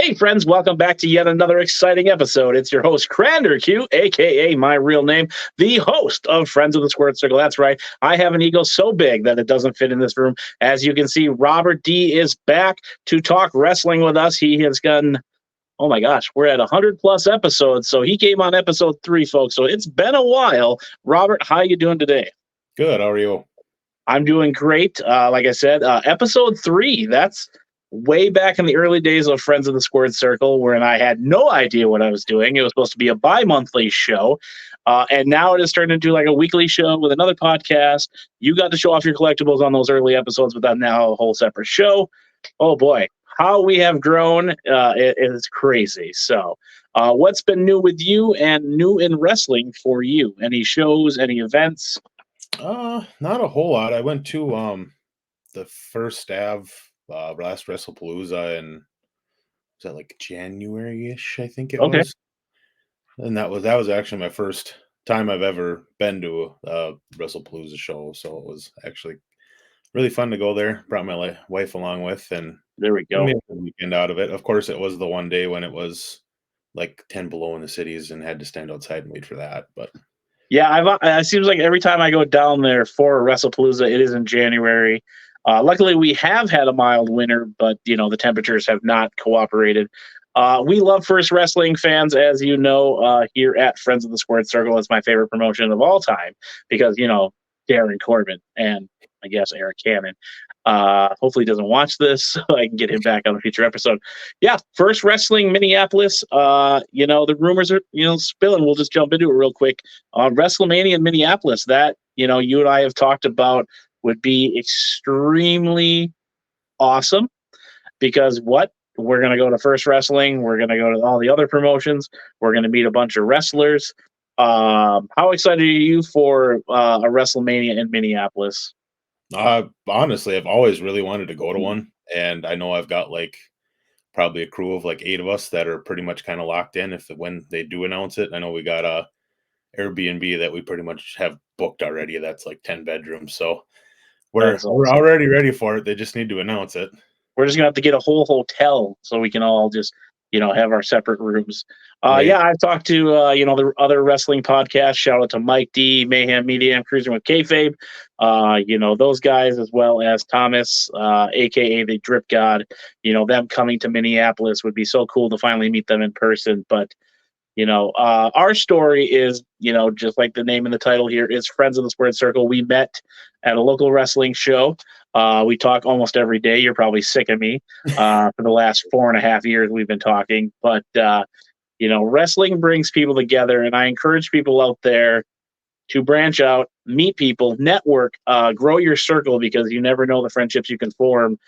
Hey, friends, welcome back to yet another exciting episode. It's your host, Crander Q, aka my real name, the host of Friends of the Squared Circle. That's right. I have an ego so big that it doesn't fit in this room. As you can see, Robert D is back to talk wrestling with us. He has gotten, oh my gosh, we're at 100 plus episodes. So he came on episode 3, folks. So it's been a while. Robert, how you doing today? Good. How are you? I'm doing great. Like I said, episode 3. That's way back in the early days of Friends of the Squared Circle, when I had no idea what I was doing. It was supposed to be a bi-monthly show, and now it has turned into like a weekly show with another podcast. You got to show off your collectibles on those early episodes, but that's now a whole separate show. Oh boy, how we have grown! It is crazy. So, what's been new with you and new in wrestling for you? Any shows? Any events? Not a whole lot. I went to the first Av last WrestlePalooza and was that like January-ish, I think it Okay. was. And that was actually my first time I've ever been to a WrestlePalooza show. So it was actually really fun to go there. Brought my wife along with, and There we we go. made a good weekend out of it. Of course, it was the one day when it was like 10 below in the cities and had to stand outside and wait for that. But Yeah, it seems like every time I go down there for WrestlePalooza, it is in January. Luckily, we have had a mild winter, but the temperatures have not cooperated. We love First Wrestling fans, as you know, here at Friends of the Squared Circle. It's my favorite promotion of all time because Darren Corbin and I guess Eric Cannon. Hopefully, he doesn't watch this, so I can get him back on a future episode. Yeah, First Wrestling Minneapolis. The rumors are spilling. We'll just jump into it real quick. WrestleMania in Minneapolis, that you and I have talked about, would be extremely awesome because what we're going to go to First Wrestling, we're going to go to all the other promotions, we're going to meet a bunch of wrestlers. How excited are you for a WrestleMania in Minneapolis? honestly, I've always really wanted to go to one, and I know I've got like probably a crew of like 8 of us that are pretty much kind of locked in if when they do announce it. I know we got a Airbnb that we pretty much have booked already. That's like 10 bedrooms, so we're That's we're awesome. already ready for it. They just need to announce it. We're just gonna have to get a whole hotel so we can all just have our separate rooms. Right. Yeah, I've talked to the other wrestling podcasts. Shout out to Mike D, Mayhem Media, and Cruising with Kayfabe. Those guys, as well as Thomas, aka the Drip God. Them coming to Minneapolis would be so cool to finally meet them in person. But our story is, just like the name and the title here is Friends of the Squared Circle. We met at a local wrestling show. We talk almost every day. You're probably sick of me. For the last 4.5 years, we've been talking. But, wrestling brings people together. And I encourage people out there to branch out, meet people, network, grow your circle because you never know the friendships you can form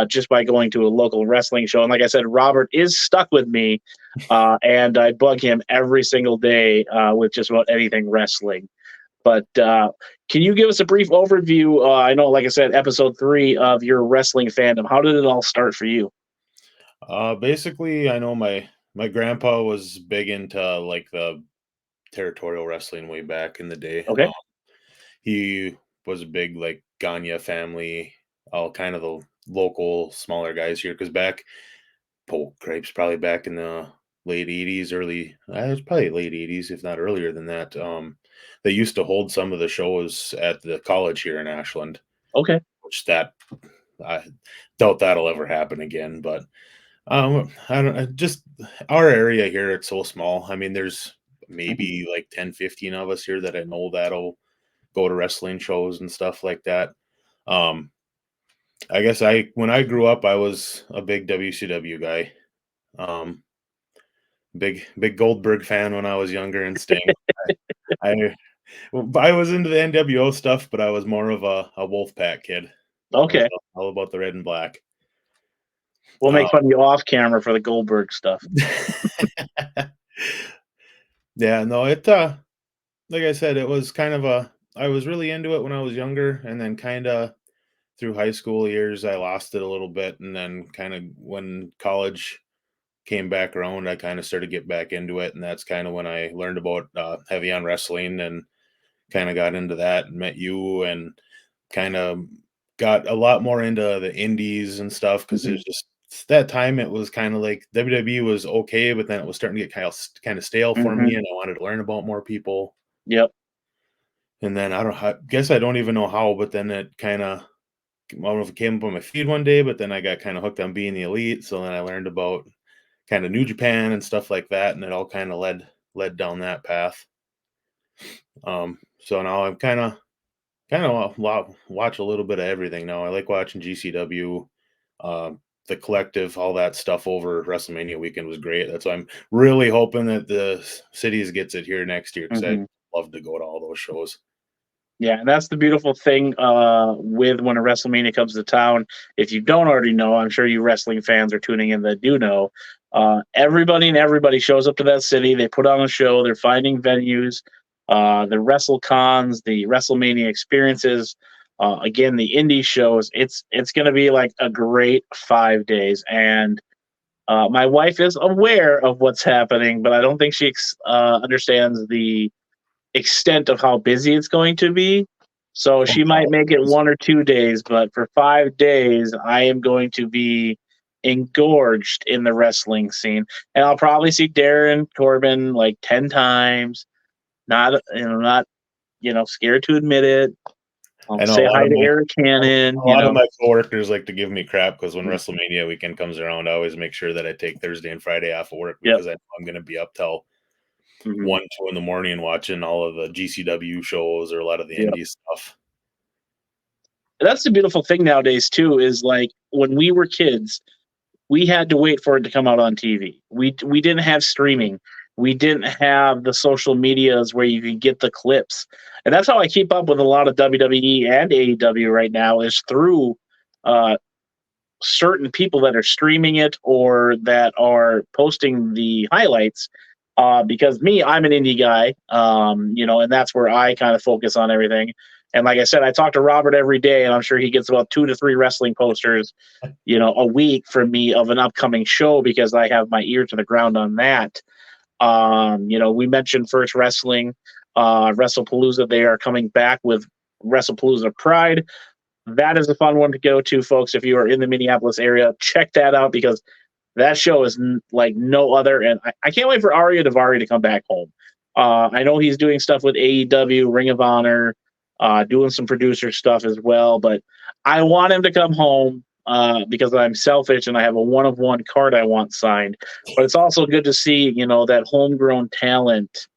just by going to a local wrestling show. And like I said, Robert is stuck with me, and I bug him every single day with just about anything wrestling. But can you give us a brief overview? I know, like I said, episode 3 of your wrestling fandom. How did it all start for you? Basically, I know my grandpa was big into like the territorial wrestling way back in the day. Okay. He was a big like Gagne family, all kind of the local smaller guys here. Because back Polk Crepes probably back in the late 80s, it was probably late 80s, if not earlier than that. They used to hold some of the shows at the college here in Ashland, Okay. which that I doubt that'll ever happen again. But I don't just our area here, it's so small. I mean, there's Mhm. maybe like 10, 15 of us here that I know that'll go to wrestling shows and stuff like that. Um, I guess when I grew up, I was a big WCW guy. Um, big Goldberg fan when I was younger and Sting. I I was into the NWO stuff, but I was more of a Wolfpack kid. I was Okay. all about the red and black. We'll Um, make fun of you off camera for the Goldberg stuff. yeah, no, like I said, it was kind of I was really into it when I was younger, and then kind of through high school years, I lost it a little bit, and then kind of when college came back around, I kind of started to get back into it, and that's kind of when I learned about heavy on wrestling and kind of got into that and met you and kind of got a lot more into the indies and stuff because Mhm. there's just that time it was kind of like WWE was okay, but then it was starting to get kind of stale for Hmm. me, and I wanted to learn about more people. Yep. And then I guess I don't even know how, but then it kind of, I don't know if it came up on my feed one day, but then I got kind of hooked on being the elite. So then I learned about kind of New Japan and stuff like that, and it all kind of led down that path. So now I'm kind of watch a little bit of everything now. I like watching GCW, uh, the collective, all that stuff over WrestleMania weekend was great. That's why I'm really hoping that the cities gets it here next year because I'd Hmm. love to go to all those shows. Yeah, and that's the beautiful thing with when a WrestleMania comes to town. If you don't already know, I'm sure you wrestling fans are tuning in that do know. Everybody and everybody shows up to that city. They put on a show. They're finding venues, the wrestle cons, the WrestleMania experiences. Again, the indie shows. It's going to be like a great 5 days, and my wife is aware of what's happening, but I don't think she understands the extent of how busy it's going to be. So Oh, she might make it yeah. 1 or 2 days, but for 5 days, I am going to be engorged in the wrestling scene. And I'll probably see Darren Corbin like 10 times. Not scared to admit it. I'll I know say hi to Eric Cannon, a you lot of know. my coworkers like to give me crap because when Mhm. WrestleMania weekend comes around, I always make sure that I take Thursday and Friday off of work Yep. because I know I'm going to be up till Hmm. 1, 2 in the morning watching all of the GCW shows or a lot of the Yep. indie stuff. That's the beautiful thing nowadays too, is like when we were kids, we had to wait for it to come out on TV. We didn't have streaming. We didn't have the social medias where you could get the clips. And that's how I keep up with a lot of WWE and AEW right now is through uh, certain people that are streaming it or that are posting the highlights. Because me, I'm an indie guy, and that's where I kind of focus on everything. And like I said, I talk to Robert every day, and I'm sure he gets about 2 to 3 wrestling posters a week from me of an upcoming show because I have my ear to the ground on that. We mentioned First Wrestling, WrestlePalooza. They are coming back with WrestlePalooza Pride. That is a fun one to go to, folks. If you are in the Minneapolis area, check that out because that show is like no other. And I can't wait for Arya Davari to come back home. I know he's doing stuff with AEW, Ring of Honor, doing some producer stuff as well. But I want him to come home because I'm selfish and I have a one-of-one card I want signed. But it's also good to see, that homegrown talent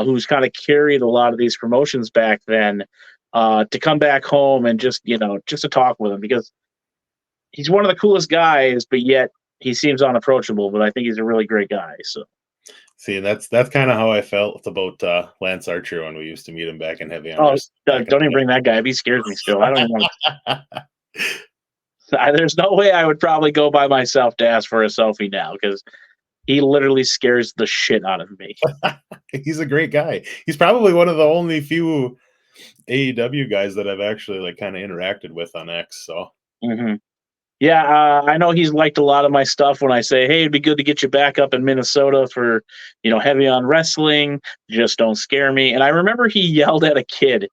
who's kind of carried a lot of these promotions back then to come back home and just to talk with him because he's one of the coolest guys, but yet he seems unapproachable. But I think he's a really great guy. So, See, that's kind of how I felt about Lance Archer when we used to meet him back in Heavy on oh, Wrestling back in don't even bring that guy up. He scares me still. I don't even want the day. to. There's no way I would probably go by myself to ask for a selfie now because he literally scares the shit out of me. He's a great guy. He's probably one of the only few AEW guys that I've actually like kind of interacted with on X. So Hmm. Yeah, I know he's liked a lot of my stuff when I say, "Hey, it'd be good to get you back up in Minnesota for, heavy on wrestling. Just don't scare me." And I remember he yelled at a kid,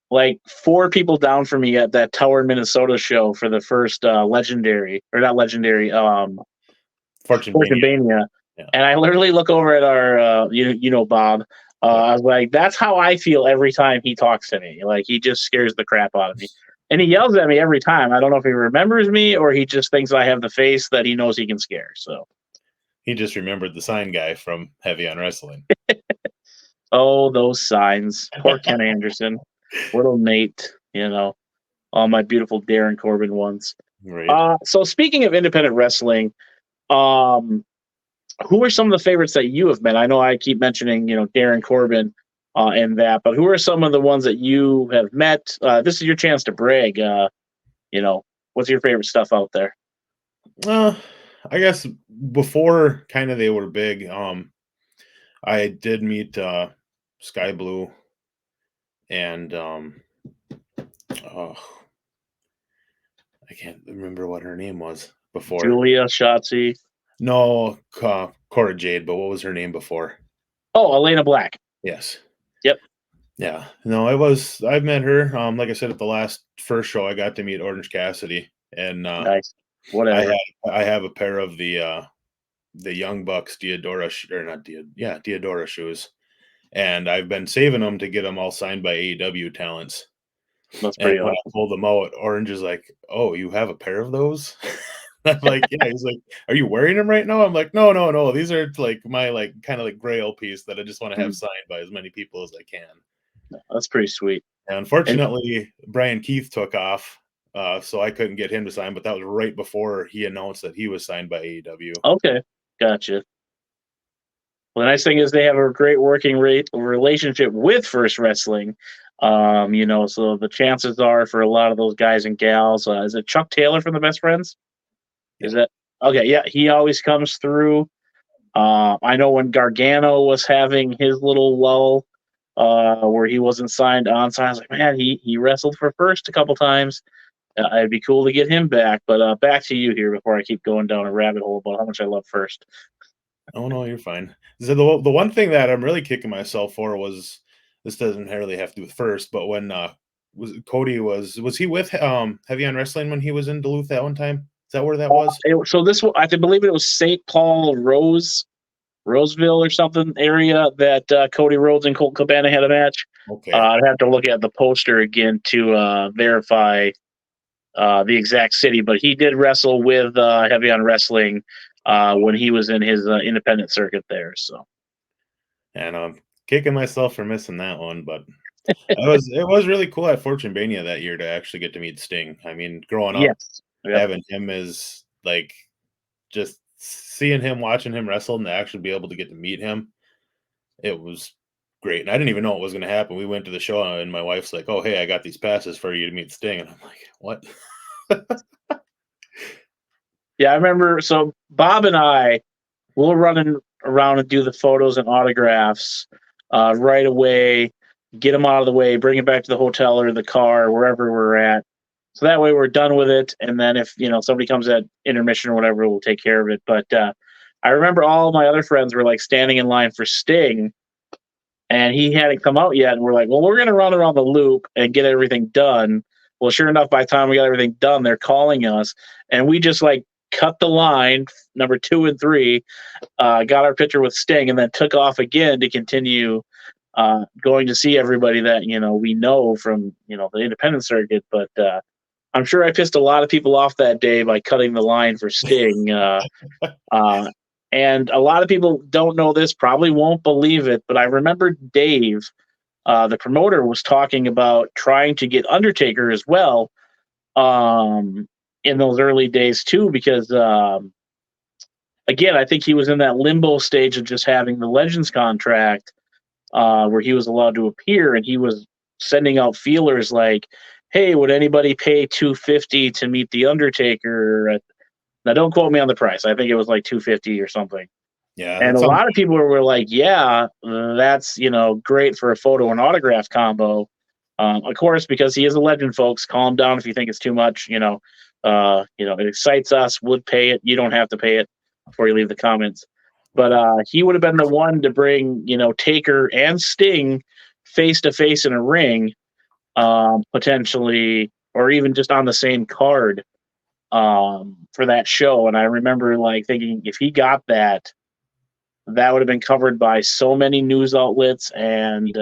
like 4 people down from me at that Tower, Minnesota show for the first legendary or not legendary, Fortune Fortune Mania, Bania. yeah. And I literally look over at our, Bob. Yep. I was like, "That's how I feel every time he talks to me. Like he just scares the crap out of me." And he yells at me every time. I don't know if he remembers me or he just thinks I have the face that he knows he can scare. So, He just remembered the sign guy from Heavy on Wrestling. oh, those signs. Poor Ken Anderson, little Nate. All my beautiful Darren Corbin ones. Right. So speaking of independent wrestling, um, who are some of the favorites that you have met? I know I keep mentioning, Darren Corbin and that, but who are some of the ones that you have met? This is your chance to brag. You know, what's your favorite stuff out there? Uh, I guess before kind of they were big, I did meet Sky Blue and oh, I can't remember what her name was before. Julia, Shotzi. No, Cora Jade, but what was her name before? Oh, Elena Black. Yes. Yep. Yeah. No, I've met her. Like I said at the first show, I got to meet Orange Cassidy. And Nice. whatever. I have a pair of the Young Bucks Diodora shoes, and I've been saving them to get them all signed by AEW talents. That's And pretty when I awesome. pulled them out, Orange is like, "Oh, you have a pair of those?" I'm like, "Yeah." He's like, "Are you wearing them right now?" I'm like, "No, no, no. These are like my like kind of like grail piece that I just want to have Mhm. signed by as many people as I can." That's pretty sweet. And And unfortunately, Brian Keith took off, so I couldn't get him to sign. But that was right before he announced that he was signed by AEW. okay, gotcha. Well, the nice thing is they have a great working rate relationship with First Wrestling. So the chances are for a lot of those guys and gals, is it Chuck Taylor from the Best Friends? Is Yeah. that okay? Yeah, he always comes through. I know when Gargano was having his little lull, where he wasn't signed on, so I was like, man, he wrestled for First a couple times. It'd be cool to get him back. But back to you here before I keep going down a rabbit hole about how much I love First. Oh no, you're fine. So the one thing that I'm really kicking myself for was this doesn't necessarily have to do with First, but when was he with Heavy on Wrestling when he was in Duluth that one time? Is that where that was? So I believe it was St. Paul Roseville or something area that Cody Rhodes and Colt Cabana had a match. Okay. I'd have to look at the poster again to verify the exact city, but he did wrestle with Heavy on Wrestling when he was in his independent circuit there. So And I'm kicking myself for missing that one, but it was really cool at Fortune Bania that year to actually get to meet Sting. I mean, growing up, yes, yep. having him as like just seeing him, watching him wrestle, and to actually be able to get to meet him, it was great. And I didn't even know what was going to happen. We went to the show, and my wife's like, "Oh, hey, I got these passes for you to meet Sting," and I'm like, "What?" Yeah, I remember. So Bob and I we'll run around and do the photos and autographs right away, get them out of the way, bring it back to the hotel or the car, wherever we're at. So that way we're done with it. And then if, somebody comes at intermission or whatever, we'll take care of it. But I remember all my other friends were like standing in line for Sting and he hadn't come out yet. And we're like, well, we're going to run around the loop and get everything done. Well, sure enough, by the time we got everything done, they're calling us. And we just like cut the line, number 2 and 3, got our picture with Sting, and then took off again to continue going to see everybody that we know from the independent circuit. But I'm sure I pissed a lot of people off that day by cutting the line for Sting. Uh, and a lot of people don't know this, probably won't believe it, but I remember Dave, the promoter, was talking about trying to get Undertaker as well in those early days too, because again, I think he was in that limbo stage of just having the Legends contract, where he was allowed to appear, and he was sending out feelers like, "Hey, would anybody pay 250 to meet the Undertaker?" Now, don't quote me on the price. I think it was like 250 or something. Yeah, And that a sounds. lot of people were like, "Yeah, that's great for a photo and autograph combo." Of course, because he is a legend, folks. Calm down if you think it's too much. It excites us. Would pay it. You don't have to pay it before you leave the comments. But he would have been the one to bring Taker and Sting face to face in a ring, potentially, or even just on the same card for that show. And I remember like thinking if he got that, that would have been covered by so many news outlets and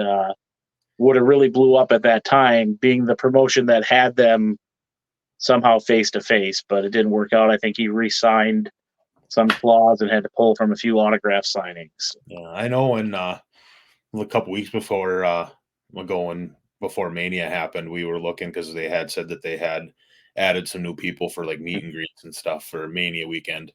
would have really blew up at that time, being the promotion that had them somehow face to face. But it didn't work out. I think he re-signed some clause and had to pull from a few autograph signings. Yeah, I know when a couple weeks before going before Mania happened, we were looking because they had said that they had added some new people for like meet and greets and stuff for Mania weekend.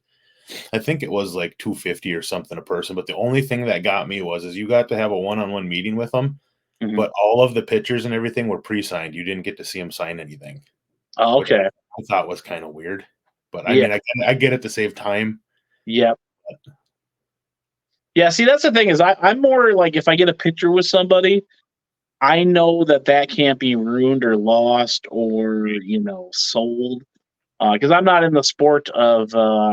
I think it was like 250 or something a person, but the only thing that got me is you got to have a one-on-one meeting with them, Mm-hmm. but all of the pictures and everything were pre-signed. You didn't get to see them sign anything, Oh, which okay. I thought was kind of weird. But I Yeah. mean, I get it to save time. Yep. Yeah. See, that's the thing is I'm more like if I get a picture with somebody, I know that can't be ruined or lost or sold because I'm not in the sport of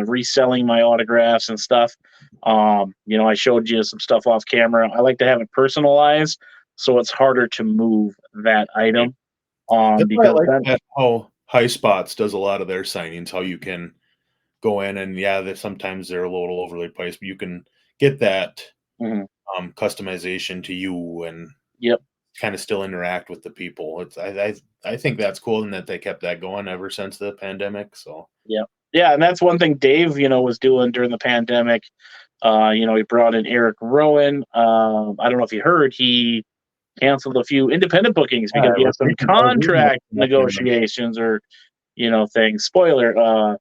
reselling my autographs and stuff. I showed you some stuff off camera. I like to have it personalized, so it's harder to move that Right. item. That's why I Because like then, that how High Spots does a lot of their signings, how you can go in and sometimes they're a little overly priced, but you can get that customization to you and Yep. kind of still interact with the people. I think that's cool and that they kept that going ever since the pandemic. So Yeah, and that's one thing Dave, was doing during the pandemic. He brought in Eric Rowan. I don't know if you heard, he canceled a few independent bookings because he had some I was reading contract about that. negotiations or things. Spoiler.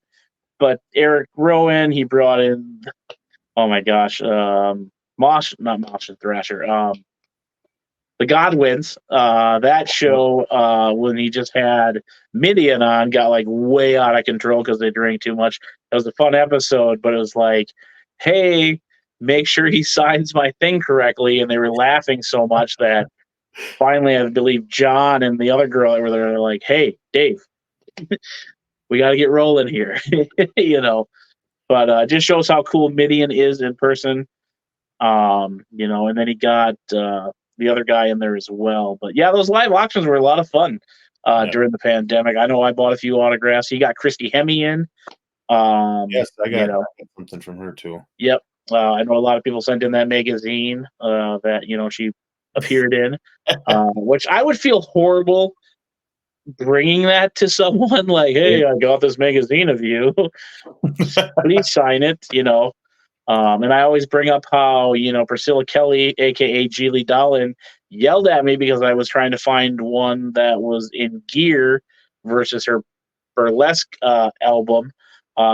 But Eric Rowan, he brought in. Oh my gosh, not Mosh and Thrasher. The Godwins. That show, when he just had Midian on, got like way out of control because they drank too much. It was a fun episode, but it was like, hey, make sure he signs my thing correctly. And they were laughing so much that finally, I believe John and the other girl that were there were like, hey, Dave, we got to get rolling here, But it just shows how cool Midian is in person. And then he got the other guy in there as well. But yeah, those live auctions were a lot of fun during the pandemic. I know I bought a few autographs. He got Christy Hemme in. Yes, I got something from her too. Yep. I know a lot of people sent in that magazine that she appeared in, which I would feel horrible bringing that to someone like, hey, I got this magazine of you. Please sign it, And I always bring up how, Priscilla Kelly, aka Geely Dolan, yelled at me because I was trying to find one that was in gear versus her burlesque album,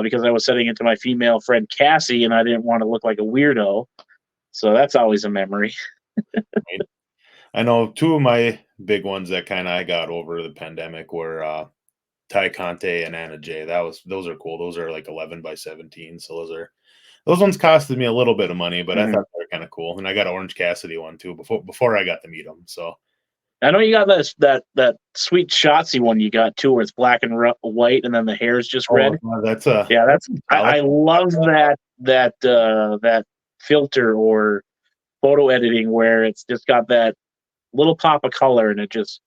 because I was setting it to my female friend Cassie and I didn't want to look like a weirdo. So that's always a memory. Right. I know two of my big ones that kind of I got over the pandemic were Ty Conte and Anna J. Those are cool. Those are like 11 by 17. So those ones costed me a little bit of money, but I thought they were kind of cool. And I got an Orange Cassidy one too before I got to meet them. So I know you got that sweet Shotzi one you got too, where it's black and white and then the hair is just red. That's I love that filter or photo editing where it's just got that little pop of color and it just,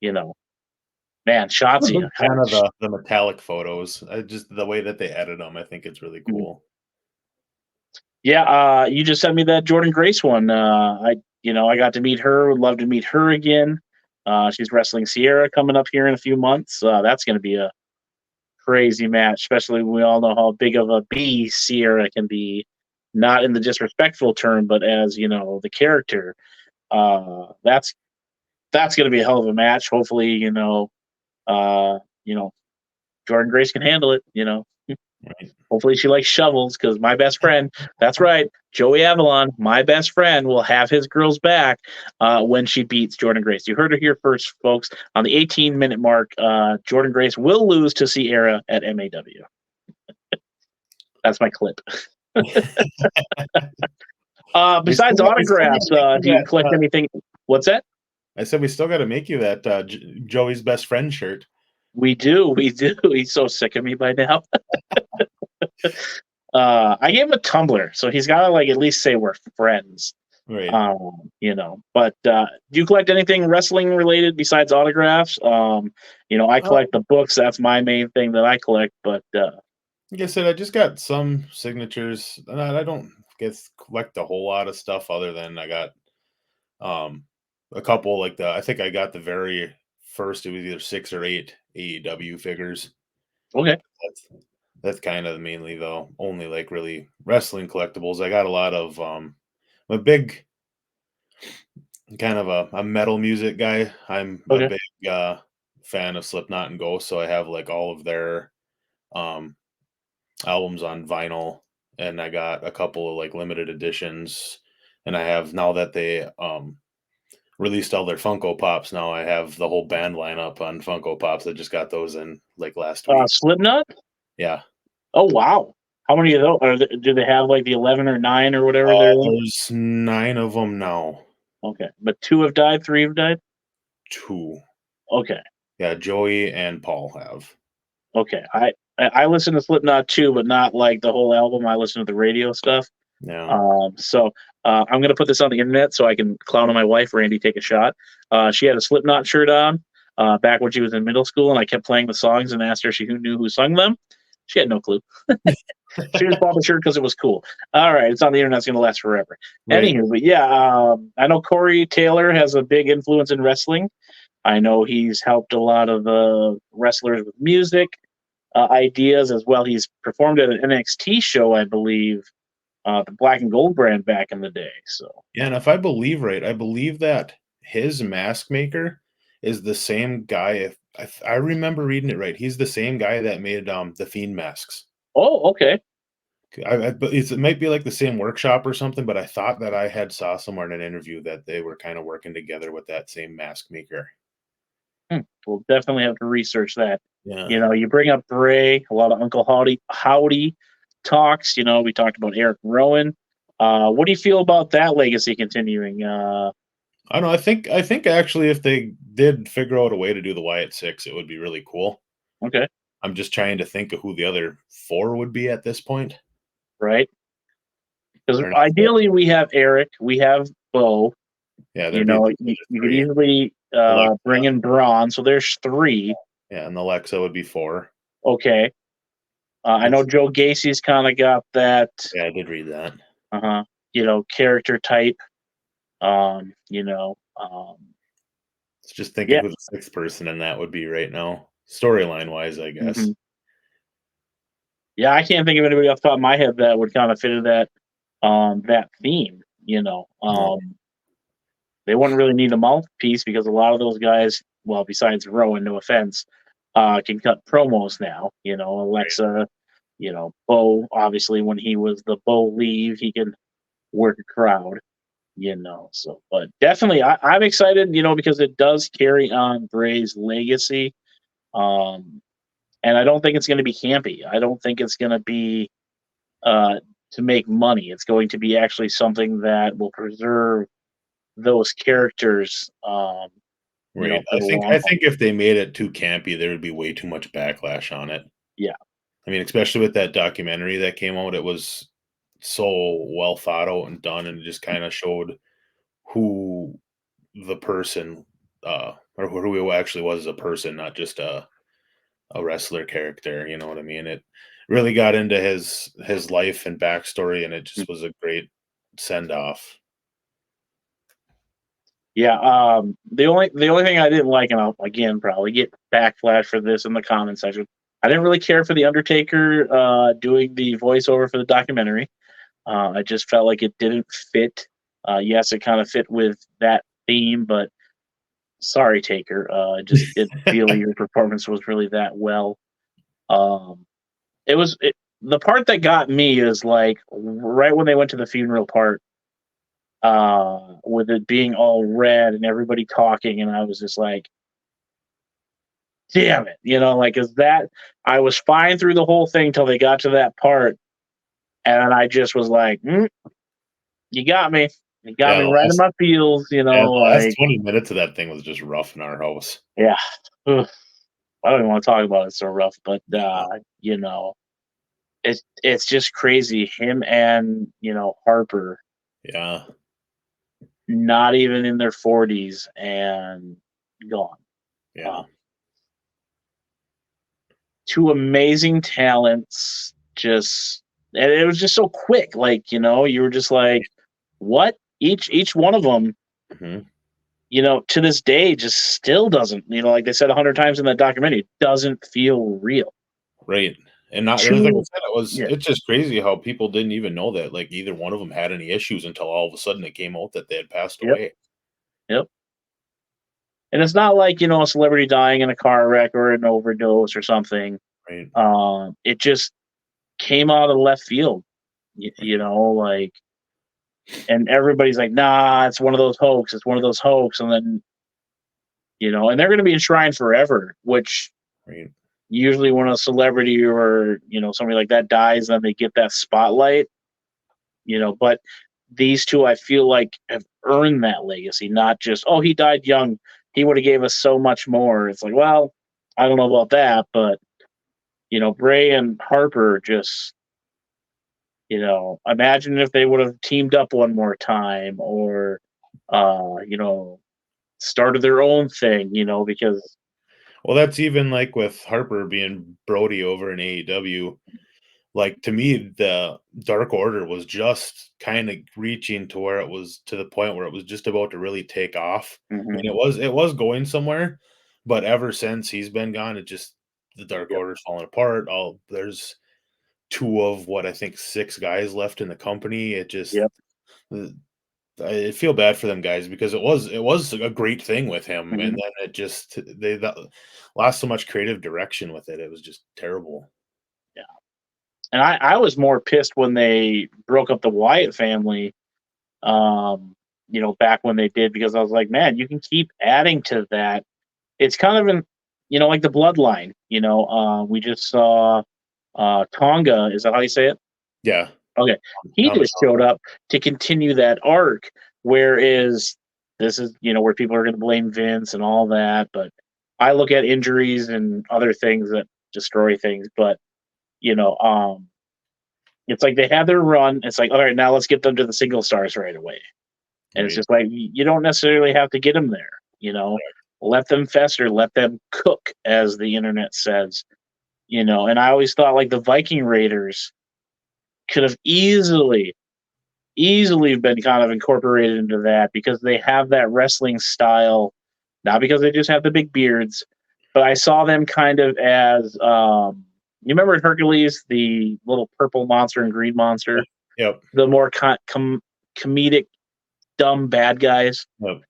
man, Shotzi. Kind of the metallic photos. Just the way that they edit them, I think it's really cool. Yeah, you just sent me that Jordan Grace one. I got to meet her. Would love to meet her again. She's wrestling Sierra coming up here in a few months. That's going to be a crazy match, especially when we all know how big of a beast Sierra can be, not in the disrespectful term, but as the character. That's going to be a hell of a match. Hopefully, Jordan Grace can handle it. Right. Hopefully she likes shovels because my best friend, that's right, Joey Avalon, my best friend, will have his girls back when she beats Jordan Grace. You heard her here first, folks. On the 18-minute mark, Jordan Grace will lose to Sierra at MAW. That's my clip. Besides autographs, do you collect anything? What's that? I said we still got to make you that Joey's best friend shirt. We do. He's so sick of me by now. I gave him a Tumblr, so he's got to at least say we're friends. Right. But do you collect anything wrestling related besides autographs? I collect the books. That's my main thing that I collect. But like I said, I just got some signatures. I don't collect a whole lot of stuff other than I got a couple I think I got the very first, it was either 6 or 8 AEW figures. Okay. That's kind of mainly only really wrestling collectibles. I got a lot of I'm a big kind of a metal music guy. I'm a big fan of Slipknot and Ghost, so I have all of their albums on vinyl, and I got a couple of limited editions, and I have, now that they released all their Funko Pops, now I have the whole band lineup on Funko Pops. I just got those in last week. Slipknot? Yeah. Oh wow. How many of those do they have? The 11 or 9 or whatever? There's 9 of them now. Okay, but 2 have died. 3 have died. 2. Okay. Yeah, Joey and Paul have. Okay, I listen to Slipknot too, but not the whole album. I listen to the radio stuff. Yeah. So I'm gonna put this on the internet so I can clown on my wife, Randy. Take a shot. She had a Slipknot shirt on back when she was in middle school, and I kept playing the songs and asked her who knew who sung them. She had no clue. She just bought the shirt because it was cool. All right, it's on the internet. It's going to last forever. Right. Anywho, but yeah, I know Corey Taylor has a big influence in wrestling. I know he's helped a lot of wrestlers with music ideas as well. He's performed at an NXT show, I believe, the Black and Gold brand back in the day. So, Yeah, and if I believe right, I believe that his mask maker is the same guy. If I remember reading it right, he's the same guy that made the Fiend masks. oh, okay, But it might be like the same workshop or something. But I thought that I had saw somewhere in an interview that they were kind of working together with that same mask maker. we'll definitely have to research that. Yeah, You bring up Bray, a lot of Uncle Howdy talks. We talked about Eric Rowan. What do you feel about that legacy continuing? I don't know. I think actually, if they did figure out a way to do the Wyatt Six, it would be really cool. Okay, I'm just trying to think of who the other four would be at this point. right. Because I don't know. ideally, we have Eric, we have Bo. Yeah, there'd be a total of You could three. easily Alexa, bring in Braun, so there's three. yeah, and Alexa would be four. Okay, I know That's Joe Gacy's kind of got that, yeah, I did read that. uh, character type. You know, It's just thinking yeah. who the sixth person in that would be right now, storyline wise, I guess. hmm Yeah, I can't think of anybody off the top of my head that would kind of fit in that theme. No, They wouldn't really need a mouthpiece because a lot of those guys, well, besides Rowan, no offense, can cut promos now. Alexa, Bo, obviously when he was the Bo leave, he can work a crowd. So but definitely I'm excited, because it does carry on Bray's legacy. Um, and I don't think it's going to be campy. I don't think it's going to be to make money. It's going to be actually something that will preserve those characters, right. for I the think long I haul. think if they made it too campy, there would be way too much backlash on it. Yeah. I mean, especially with that documentary that came out, it was so well thought out and done, and it just kind of showed who the person, or who he actually was as a person, not just a wrestler character. You know what I mean? It really got into his life and backstory, and it just was a great send off. Yeah. The only thing I didn't like, and I'll again probably get backlash for this in the comment section. I didn't really care for the Undertaker doing the voiceover for the documentary. I just felt like it didn't fit. Yes, it kind of fit with that theme, but sorry, Taker. I just didn't feel your performance was really that well. Um, the part that got me is like right when they went to the funeral part, with it being all red and everybody talking, and I was just like, damn it, like is that I was fine through the whole thing till they got to that part, and I just was like, you got me. You got Yeah, me right in my feels, the last like 20 minutes of that thing was just rough in our house. yeah. Ugh, I don't even want to talk about it. It's so rough, but Yeah, it's just crazy. Him and Harper, yeah, not even in their 40s and gone. Uh, yeah. Two amazing talents, just and it was just so quick. Like you were just like, what? Each one of them, Mhm. to this day, just still doesn't. Like they said 100 times in that documentary, doesn't feel real. Right. And not like I Two, said, yeah, it's just crazy how people didn't even know that like either one of them had any issues until all of a sudden it came out that they had passed yep, away. yep. And it's not like a celebrity dying in a car wreck or an overdose or something. Right. It just came out of left field. Like, and everybody's like, nah, it's one of those hoax. It's one of those hoax. And then, and they're going to be enshrined forever, which Right. usually when a celebrity or, somebody like that dies, then they get that spotlight, but these two, I feel like have earned that legacy, not just, oh, he died young. He would have gave us so much more. It's like, well, I don't know about that, but, Bray and Harper just, imagine if they would have teamed up one more time or, started their own thing, because Well, that's even like with Harper being Brody over in AEW. Like to me, the Dark Order was just kind of reaching to where it was to the point where it was just about to really take off. I Hmm. mean, it was going somewhere, but ever since he's been gone, it just the Dark Yep. Order's falling apart. All there's two of what I think six guys left in the company. It just Yep. uh, I feel bad for them guys because it was a great thing with him, and Hmm. then it just they lost so much creative direction with it. It was just terrible. Yeah. And I was more pissed when they broke up the Wyatt family. Back when they did, because I was like, man, you can keep adding to that. It's kind of like the bloodline. We just saw Tonga. Is that how you say it? Yeah, Okay. He Tommy just showed up to continue that arc, whereas this is, where people are going to blame Vince and all that. But I look at injuries and other things that destroy things. But, you know, um, it's like they had their run. It's like, all right, now let's get them to the single stars right away. And it's right? just like, you don't necessarily have to get them there, let them fester, let them cook, as the internet says, and I always thought like the Viking Raiders could have easily been kind of incorporated into that, because they have that wrestling style, not because they just have the big beards, but I saw them kind of as you remember in Hercules, the little purple monster and green monster, Yep, the more comedic, dumb bad guys. yep,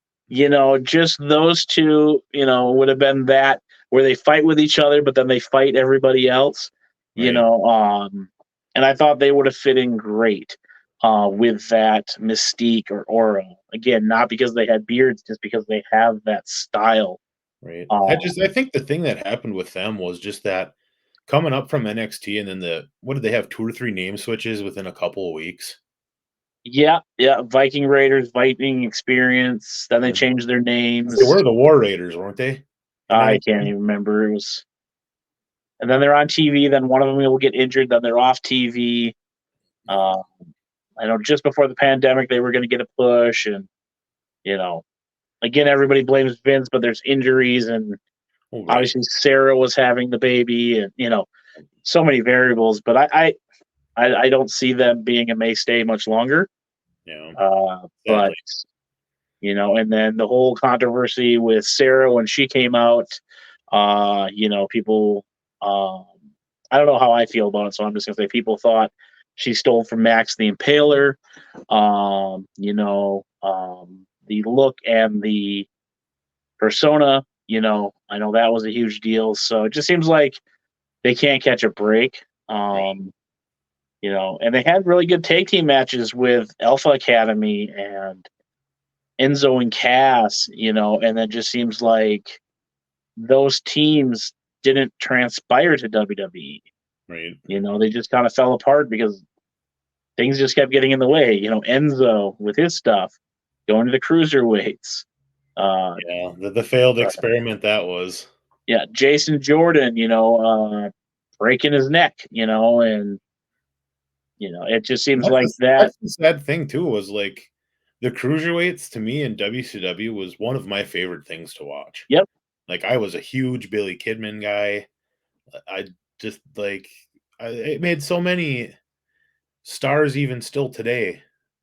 Just those two, would have been that, where they fight with each other, but then they fight everybody else, you right, know. And I thought they would have fit in great with that mystique or aura. Again, not because they had beards, just because they have that style. right. I Uh, just I think the thing that happened with them was just that coming up from NXT and then what did they have 2 or 3 name switches within a couple of weeks? yeah, yeah. Viking Raiders, Viking Experience. Then they And changed their they names. were the War Raiders, weren't they? In I can't NXT? even remember. It was, and then they're on TV. Then one of them will get injured. Then they're off TV. Yeah. Uh, I know just before the pandemic they were going to get a push, and you know, again everybody blames Vince, but there's injuries, and Oh, right. obviously Sarah was having the baby, and so many variables. But I don't see them being a mainstay much longer. Yeah, But sadly. and then the whole controversy with Sarah when she came out, people, um, I don't know how I feel about it, so I'm just gonna say people thought she stole from Max the Impaler. The look and the persona, I know that was a huge deal. So it just seems like they can't catch a break. Right, And they had really good tag team matches with Alpha Academy and Enzo and Cass, and it just seems like those teams didn't transpire to WWE. right. They just kind of fell apart because things just kept getting in the way. Enzo with his stuff, going to the cruiserweights. Uh, Yeah, the failed experiment that was. yeah, Jason Jordan, breaking his neck, and it just seems That's like the that. that's the sad thing too was, like, the cruiserweights to me in WCW was one of my favorite things to watch. Yep. Like, I was a huge Billy Kidman guy. I just, like it made so many stars even still today,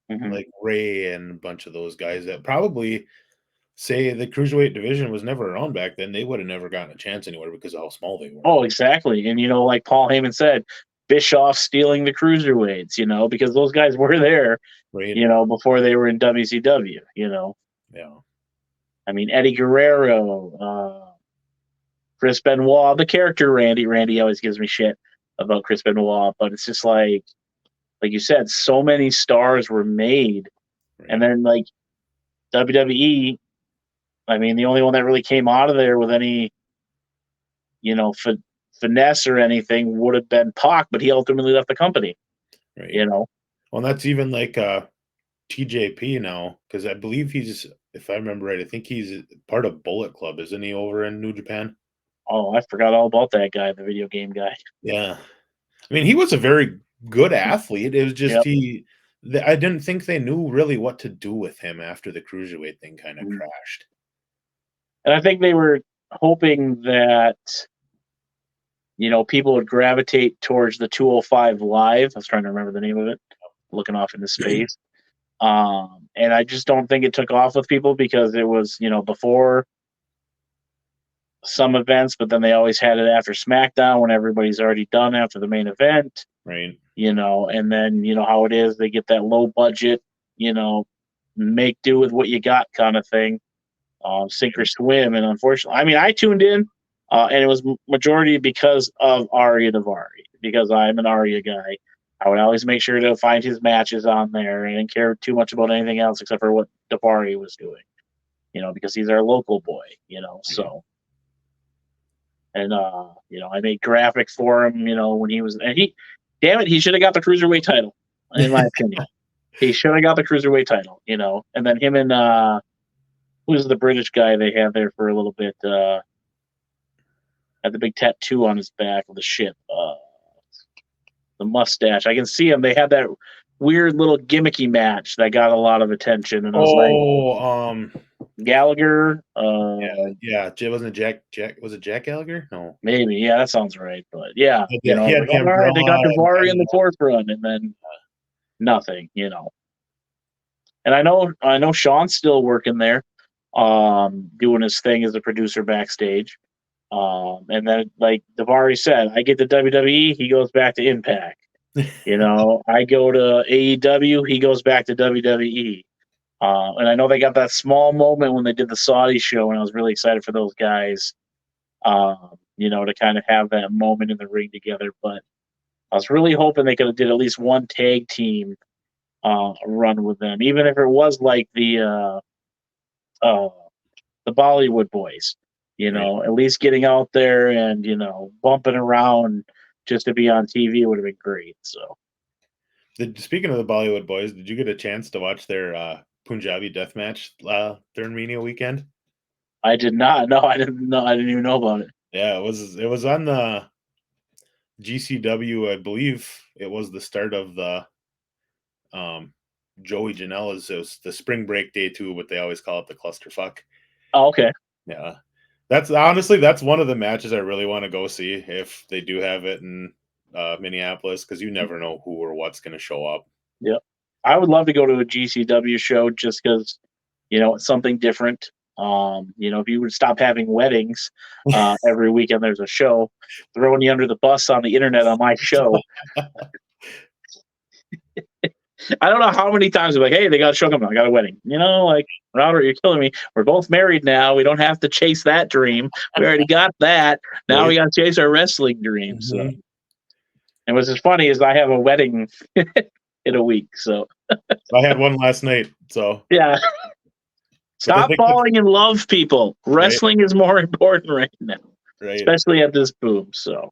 Hmm. like Ray and a bunch of those guys that probably say the cruiserweight division was never around back then, they would have never gotten a chance anywhere because of how small they were, Oh, exactly. And like Paul Heyman said, Bischoff stealing the cruiserweights, because those guys were there, right? before they were in WCW. Yeah, I mean, Eddie Guerrero, Chris Benoit, the character Randy. Randy always gives me shit about Chris Benoit, but it's just like you said, so many stars were made, and right, then like WWE. I mean, the only one that really came out of there with any, finesse or anything would have been Pac, but he ultimately left the company. right. You know. Well, that's even like TJP now, because I believe he's, if I remember right, I think he's part of Bullet Club, isn't he, over in New Japan? Oh, I forgot all about that guy, the video game guy. Yeah. I mean, he was a very good athlete. It was just Yep. I didn't think they knew really what to do with him after the cruiserweight thing kind of Mhm. crashed. And I think they were. hoping that, people would gravitate towards the 205 Live. I was trying to remember the name of it, looking off into space. And I just don't think it took off with people because it was, before some events, but then they always had it after SmackDown when everybody's already done after the main event. Right. And then, how it is, they get that low budget, make do with what you got kind of thing, sink or swim. And unfortunately, I mean, I tuned in, and it was majority because of Arya Davari, because I'm an Arya guy. I would always make sure to find his matches on there and didn't care too much about anything else except for what Davari was doing, because he's our local boy, so. And, I made graphics for him, when he was, and damn it, he should have got the Cruiserweight title, in my opinion. He should have got the Cruiserweight title, and then him and, who's the British guy they had there for a little bit, had the big tattoo on his back of the ship, the mustache. I can see him. They had that weird little gimmicky match that got a lot of attention, and I was like, Gallagher. Yeah. Wasn't it Jack? Was it Jack Gallagher? No, maybe. Yeah, that sounds right. But yeah, he had like, the all right, they got umbrella Davari in the fourth run, and then nothing. And I know Sean's still working there, doing his thing as a producer backstage. And then, like Davari said, I get to WWE, he goes back to Impact. I go to AEW, he goes back to WWE. And I know they got that small moment when they did the Saudi show, and I was really excited for those guys, to kind of have that moment in the ring together. But I was really hoping they could have did at least one tag team run with them, even if it was like the Bollywood boys. Right. At least getting out there and bumping around just to be on TV would have been great. So, Speaking of the Bollywood boys, did you get a chance to watch their Punjabi death match during Mania weekend? I did not. No, I didn't know. I didn't even know about it. Yeah, it was on the GCW. I believe it was the start of the Joey Janela's. It was the spring break day too, but they always call it the clusterfuck. Oh, okay. Yeah, that's one of the matches I really want to go see if they do have it in Minneapolis, because you never know who or what's going to show up. Yep. I would love to go to a GCW show just because, it's something different. If you would stop having weddings every weekend, there's a show throwing you under the bus on the internet on my show. I don't know how many times I'm like, hey, they got a show coming. I got a wedding. Like, Robert, you're killing me. We're both married now. We don't have to chase that dream. We already got that. Now we got to chase our wrestling dream. So, and what's as funny is I have a wedding in a week. So I had one last night. So yeah. Stop falling in love, people. Wrestling is more important right now, especially at this boom. So,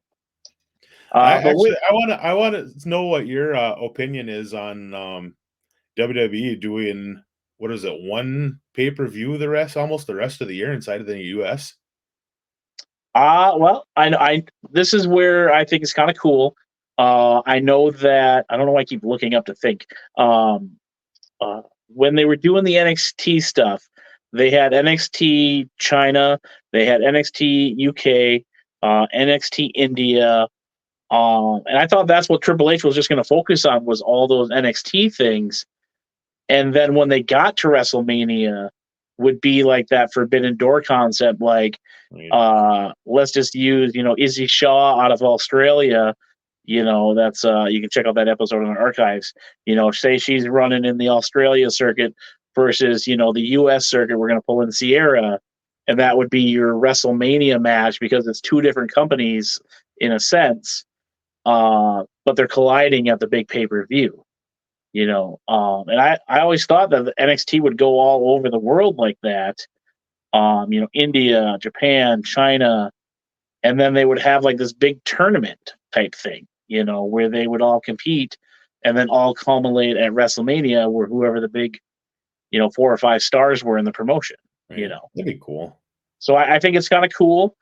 I want to know what your opinion is on WWE doing, what is it, one pay-per-view almost the rest of the year inside of the US. Well, I this is where I think it's kind of cool. I know that I don't know why I keep looking up to think. When they were doing the NXT stuff, they had NXT China, they had NXT UK, NXT India, and I thought that's what Triple H was just going to focus on, was all those NXT things. And then when they got to WrestleMania, would be like that Forbidden Door concept, like let's just use Izzy Shaw out of Australia. That's you can check out that episode in the archives. Say she's running in the Australia circuit versus the US circuit. We're going to pull in Sierra, and that would be your WrestleMania match because it's two different companies in a sense, but they're colliding at the big pay-per-view. And I always thought that the NXT would go all over the world like that. India, Japan, China, and then they would have like this big tournament type thing, where they would all compete and then all culminate at WrestleMania, where whoever the big, 4 or 5 stars were in the promotion, That'd be cool. So I think it's kind of cool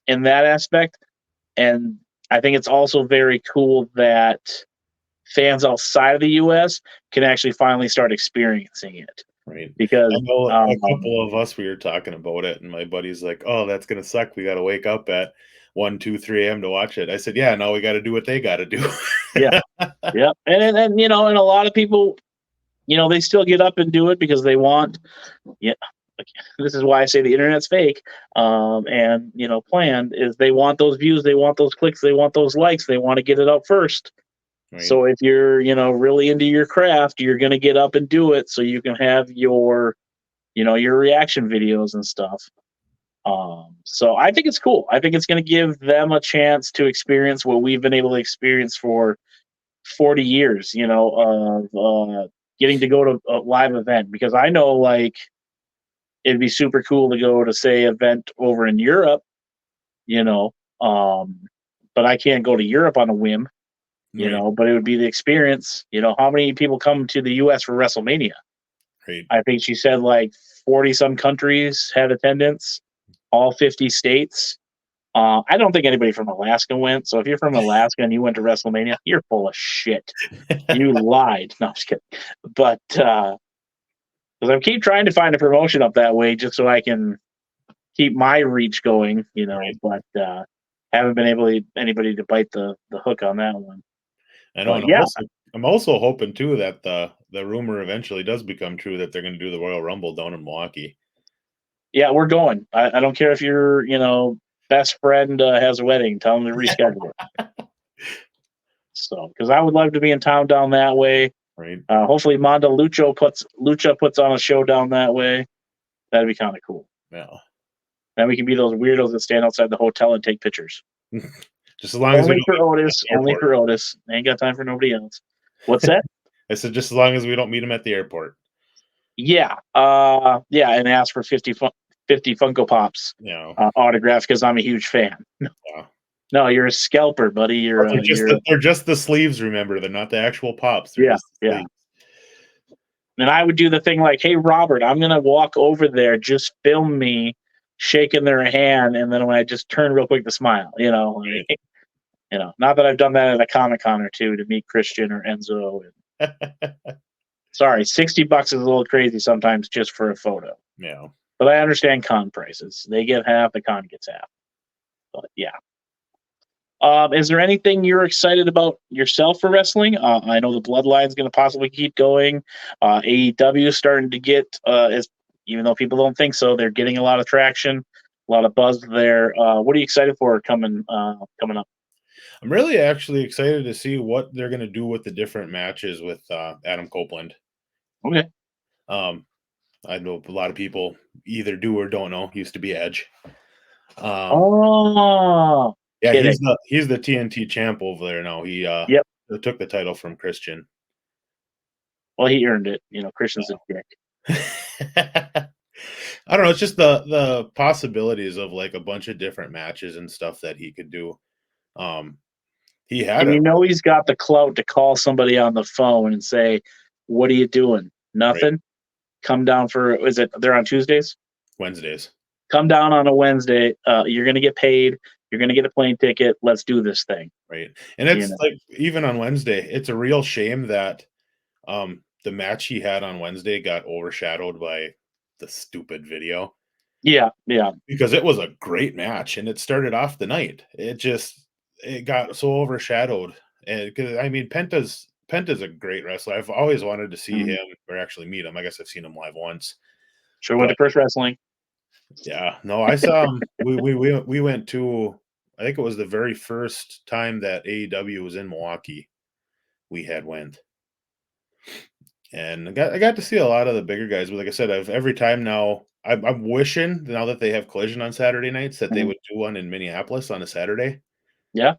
in that aspect. And I think it's also very cool that fans outside of the U.S. can actually finally start experiencing it. Right. I because know a couple of us, we were talking about it, and my buddy's like, "Oh, that's gonna suck. We got to wake up at 1, 2, 3 a.m. to watch it." I said, "Yeah, now we got to do what they got to do." yeah, yeah, and you know, and a lot of people, you know, they still get up and do it because they want. Yeah, like, this is why I say the internet's fake. And you know, planned is they want those views, they want those clicks, they want those likes, they want to get it up first. Right. So if you're, you know, really into your craft, you're going to get up and do it so you can have your, you know, your reaction videos and stuff. So I think it's cool. I think it's going to give them a chance to experience what we've been able to experience for 40 years, you know, of getting to go to a live event. Because I know, like, it'd be super cool to go to, say, event over in Europe, you know, um, but I can't go to Europe on a whim, you Right. know, but it would be the experience. You know, how many people come to the US for WrestleMania? Right. I think she said like 40 some countries had attendance, all 50 states. I don't think anybody from Alaska went. So if you're from Alaska and you went to WrestleMania, you're full of shit. You lied. No, I'm just kidding. But because I keep trying to find a promotion up that way just so I can keep my reach going, you know, Right. but haven't been able to anybody to bite the hook on that one. I know, But and yeah, I'm also hoping too that the rumor eventually does become true that they're going to do the Royal Rumble down in Milwaukee. yeah, we're going. I don't care if your, you know, best friend has a wedding, tell them to reschedule it. So, because I would love to be in town down that way. Right. Hopefully, Mondo Lucha puts on a show down that way. That'd be kind of cool. Yeah. Then we can be those weirdos that stand outside the hotel and take pictures. Just as long as we Only don't for meet them at Otis. the Only airport. for Otis. Ain't got time for nobody else. What's that? I said just as long as we don't meet them at the airport. Yeah. Yeah, and ask for 50 Funko Pops You know. autographs because I'm a huge fan. Yeah. No, you're a scalper, buddy. But they're just the sleeves, remember. They're not the actual pops. They're Yeah, just the yeah. sleeves. And I would do the thing like, hey, Robert, I'm gonna walk over there. Just film me shaking their hand, and then when I just turn real quick to smile, you know, Right. like, you know, not that I've done that at a Comic Con or two to meet Christian or Enzo. And, sorry, $60 is a little crazy sometimes just for a photo. Yeah. But I understand con prices. They get half, the con gets half. But yeah. Is there anything you're excited about yourself for wrestling? I know the Bloodline's going to possibly keep going. AEW is starting to get, even though people don't think so, they're getting a lot of traction, a lot of buzz there. What are you excited for coming up? I'm really actually excited to see what they're going to do with the different matches with Adam Copeland. Okay. Um, I know a lot of people either do or don't know. He used to be Edge. Oh, Yeah, kidding. he's the TNT champ over there now. He Yep. took the title from Christian. Well, he earned it. You know, Christian's a dick. I don't know. It's just the possibilities of like a bunch of different matches and stuff that he could do. He had And a you know he's got the clout to call somebody on the phone and say, "What are you doing? right, Nothing. Come down for is it? They're on Tuesdays. Wednesdays, Come down on a Wednesday. You're gonna get paid. You're gonna get a plane ticket. Let's do this thing." right? And You it's know. like even on Wednesday, it's a real shame that the match he had on Wednesday got overshadowed by the stupid video Yeah. Yeah. because it was a great match and it started off the night. It got so overshadowed, and because I mean Penta's a great wrestler. I've always wanted to see Mhm. him or actually meet him. I guess I've seen him live once, Sure went but to First Wrestling. yeah, no, I saw him. We went to. I think it was the very first time that AEW was in Milwaukee. We had went, and I got to see a lot of the bigger guys. But like I said, I've every time now. I'm wishing now that they have Collision on Saturday nights that they Mhm. would do one in Minneapolis on a Saturday Yeah.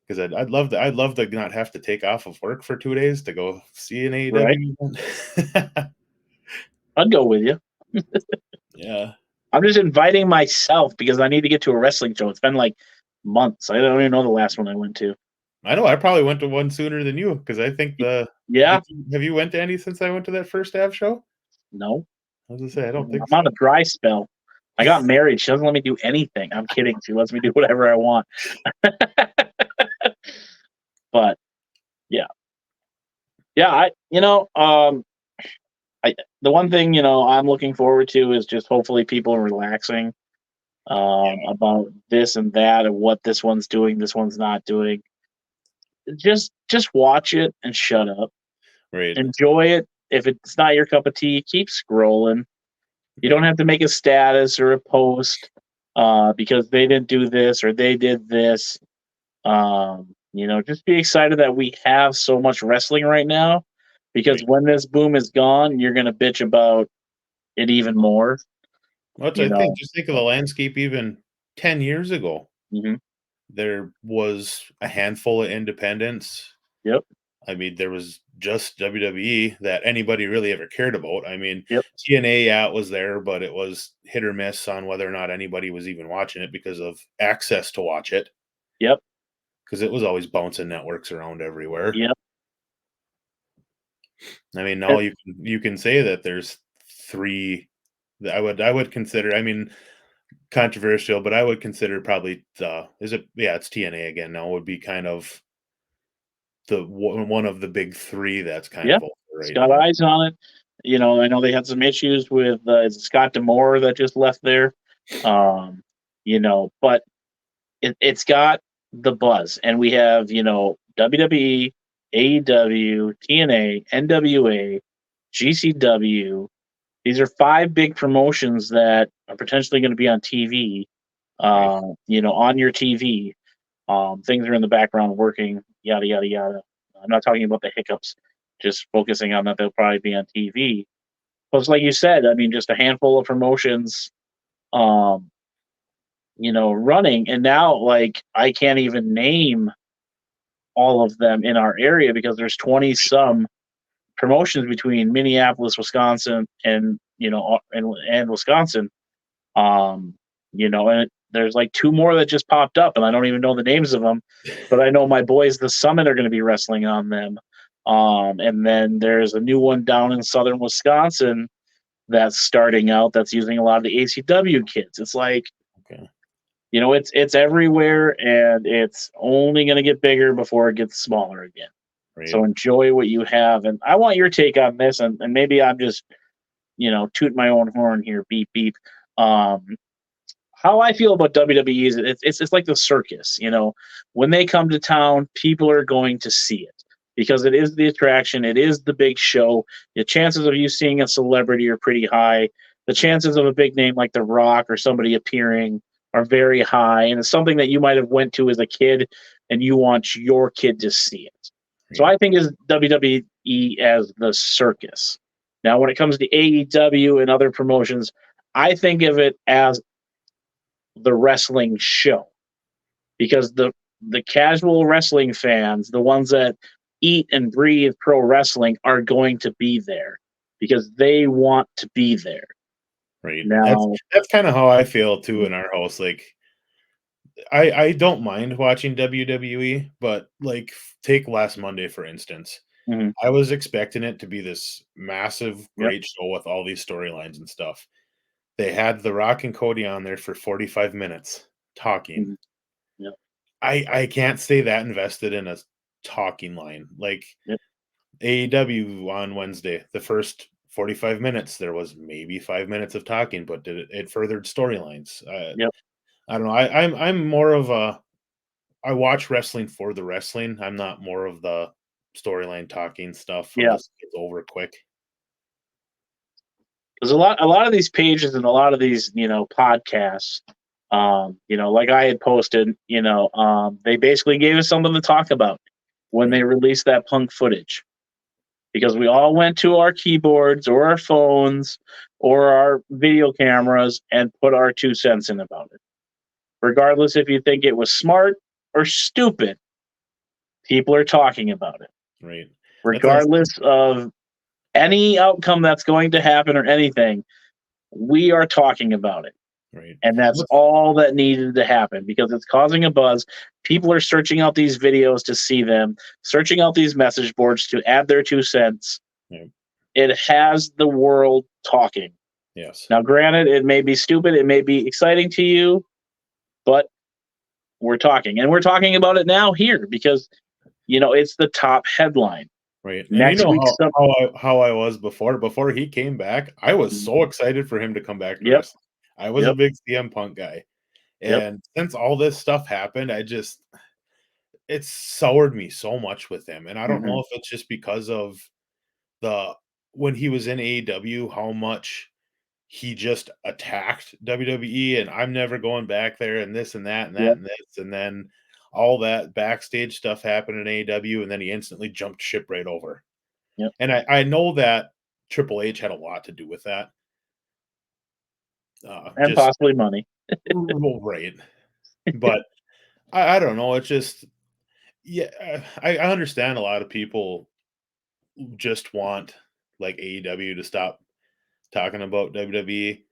because I'd love to not have to take off of work for 2 days to go see an Right. AEW event. I'd go with you. Yeah. I'm just inviting myself because I need to get to a wrestling show. It's been like months. I don't even know the last one I went to. I know I probably went to one sooner than you because I think Yeah. have you went to any since I went to that first Av show? No. I was gonna say I don't I'm think on so. a dry spell. I got married. She doesn't let me do anything. I'm kidding. She lets me do whatever I want. But yeah, yeah. I the one thing, you know, I'm looking forward to is just hopefully people relaxing about this and that and what this one's doing, this one's not doing. Just watch it and shut up. Right. Enjoy it. If it's not your cup of tea, keep scrolling. You don't Right. have to make a status or a post because they didn't do this or they did this. You know, just be excited that we have so much wrestling right now because Right. when this boom is gone, you're gonna bitch about it even more. What You I think, know. just think of the landscape even 10 years ago. Hmm. There was a handful of independents. Yep. I mean, there was just WWE that anybody really ever cared about. I mean, Yep. TNA, yeah, it was there, but it was hit or miss on whether or not anybody was even watching it because of access to watch it, Yep. because it was always bouncing networks around everywhere. Yep. I mean, now It- you can say that there's three that I would consider. I mean, controversial, but I would consider probably the is it yeah, it's TNA again now would be kind of one of the big three that's kind yeah. of over It's right got now. eyes on it. You know, I know they had some issues with is it Scott Demore that just left there. Um, you know, but it's got the buzz, and we have WWE, AEW, TNA, NWA, GCW. These are five big promotions that are potentially going to be on TV. Right. On your TV. Things are in the background working, yada yada yada. I'm not talking about the hiccups, just focusing on that they'll probably be on TV. Plus, like you said, I mean, just a handful of promotions, um, running, and now like I can't even name all of them in our area because there's 20 some promotions between Minneapolis, Wisconsin, and and Wisconsin. Um, and there's like two more that just popped up, and I don't even know the names of them, but I know my boys, the Summit, are going to be wrestling on them. And then there's a new one down in southern Wisconsin that's starting out that's using a lot of the ACW kids. It's like, Okay. it's everywhere, and it's only going to get bigger before it gets smaller again. Right. So enjoy what you have, and I want your take on this, and maybe I'm just tooting my own horn here, beep beep. Um, how I feel about WWE is it's like the circus. When they come to town, people are going to see it because it is the attraction, it is the big show. The chances of you seeing a celebrity are pretty high. The chances of a big name like The Rock or somebody appearing are very high, and it's something that you might have went to as a kid, and you want your kid to see it. So Right. I think is WWE as the circus. Now, when it comes to AEW and other promotions, I think of it as the wrestling show because the casual wrestling fans, the ones that eat and breathe pro wrestling, are going to be there because they want to be there. Right. Now, That's kind of how I feel too in our house. Like I don't mind watching WWE, but like take last Monday for instance. mhm, I was expecting it to be this massive, yep, great show with all these storylines and stuff. They had The Rock and Cody on there for 45 minutes talking. mhm, yep, I can't stay that invested in a talking line. Like yep, AEW on Wednesday, the first 45 minutes, there was maybe 5 minutes of talking, but it furthered storylines. yep, I don't know. I'm more of a I watch wrestling for the wrestling. I'm not more of the storyline talking stuff yeah. unless it's over quick. There's a lot of these pages and a lot of these podcasts. Like I had posted, they basically gave us something to talk about when they Right. released that Punk footage because we all went to our keyboards or our phones or our video cameras and put our 2 cents in about it. Regardless if you think it was smart or stupid, people are talking about it. Right. That's Regardless of any outcome that's going to happen or anything, we are talking about it. right. And that's What's all that needed to happen because it's causing a buzz. People are searching out these videos to see them, searching out these message boards to add their 2 cents. yeah, It has the world talking. yes. Now, granted, it may be stupid, it may be exciting to you, but we're talking. And we're talking about it now here because, it's the top headline. Right. And you Next know week, some. how I was before he came back. I was so excited for him to come back to Yep, wrestling. I was a yep, big CM Punk guy. yep. And since all this stuff happened, it's soured me so much with him. And I don't Hmm. know if it's just because of the when he was in AEW, how much he just attacked WWE and I'm never going back there and this and that and that Yep, and this. And then all that backstage stuff happened in AEW and then he instantly jumped ship right over. yep. And I know that Triple H had a lot to do with that. And Just possibly money. well, right. But I don't know. It's just yeah, I understand a lot of people just want like AEW to stop talking about WWE,